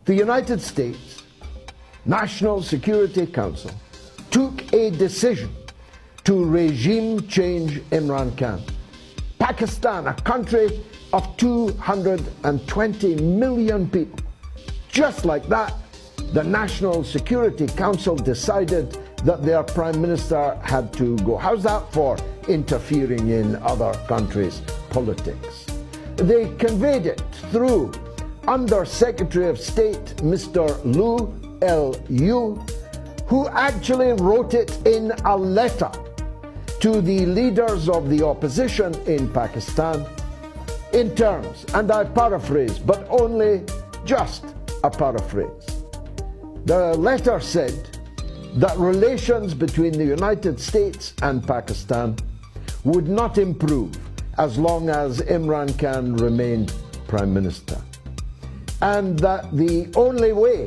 the United States National Security Council took a decision to regime change Imran Khan. Pakistan, a country of 220 million people, just like that, the National Security Council decided that their Prime Minister had to go. How's that for interfering in other countries' politics? They conveyed it through Under Secretary of State Mr. Lu, L.U., who actually wrote it in a letter to the leaders of the opposition in Pakistan in terms, and I paraphrase, but only just a paraphrase. The letter said that relations between the United States and Pakistan would not improve as long as Imran Khan remained Prime Minister, and that the only way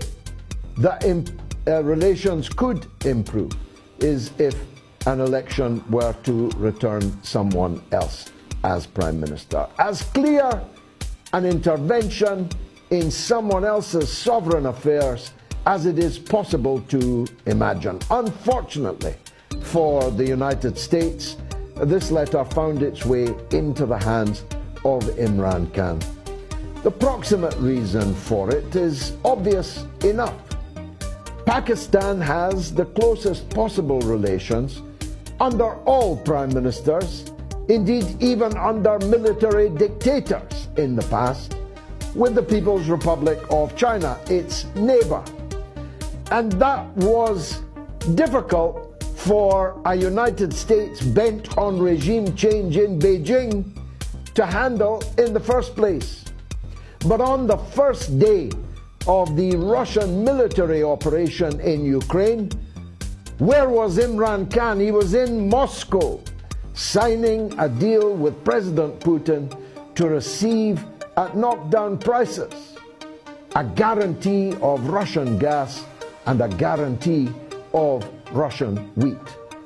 that relations could improve is if an election were to return someone else as Prime Minister. As clear an intervention in someone else's sovereign affairs as it is possible to imagine. Unfortunately for the United States, this letter found its way into the hands of Imran Khan. The proximate reason for it is obvious enough. Pakistan has the closest possible relations under all prime ministers, indeed even under military dictators in the past, with the People's Republic of China, its neighbor. And that was difficult for a United States bent on regime change in Beijing to handle in the first place. But on the first day of the Russian military operation in Ukraine, where was Imran Khan? He was in Moscow, signing a deal with President Putin to receive at knockdown prices a guarantee of Russian gas and a guarantee of Russian wheat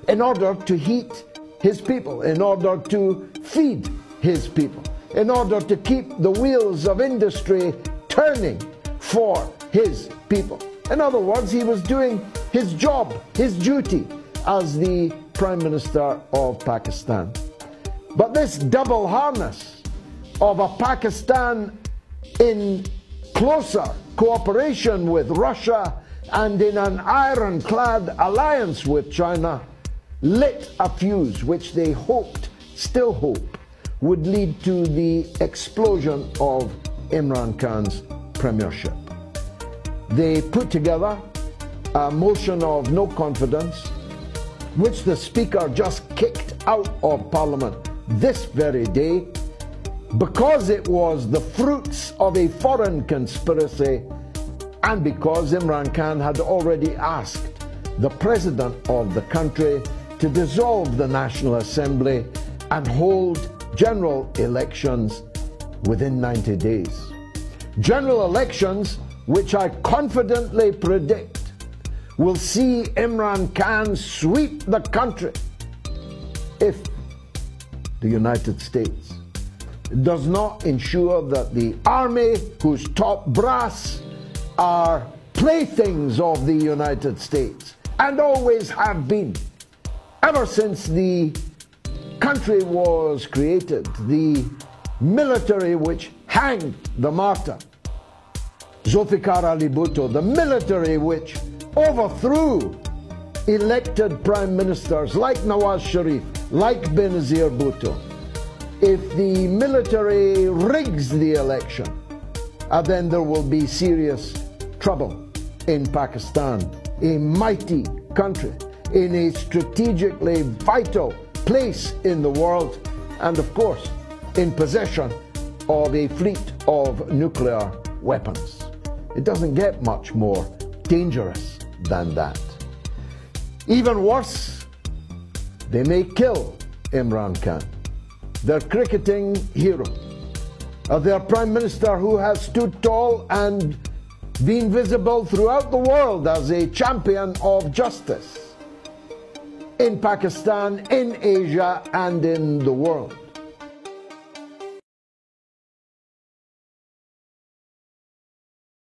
in order to heat his people, in order to feed his people, in order to keep the wheels of industry turning for his people. In other words, he was doing his job, his duty as the Prime Minister of Pakistan. But this double harness of a Pakistan in closer cooperation with Russia and in an ironclad alliance with China lit a fuse which they hoped, still hope, would lead to the explosion of Imran Khan's premiership. They put together a motion of no confidence, which the Speaker just kicked out of Parliament this very day, because it was the fruits of a foreign conspiracy and because Imran Khan had already asked the President of the country to dissolve the National Assembly and hold general elections within 90 days. General elections which I confidently predict will see Imran Khan sweep the country if the United States does not ensure that the army, whose top brass are playthings of the United States and always have been, ever since the country was created, the military which hanged the martyr Zulfikar Ali Bhutto, the military which overthrew elected prime ministers like Nawaz Sharif, like Benazir Bhutto. If the military rigs the election, then there will be serious trouble in Pakistan, a mighty country in a strategically vital place in the world, and of course in possession of a fleet of nuclear weapons. It doesn't get much more dangerous than that. Even worse, they may kill Imran Khan, their cricketing hero, their Prime Minister who has stood tall and been visible throughout the world as a champion of justice in Pakistan, in Asia, and in the world.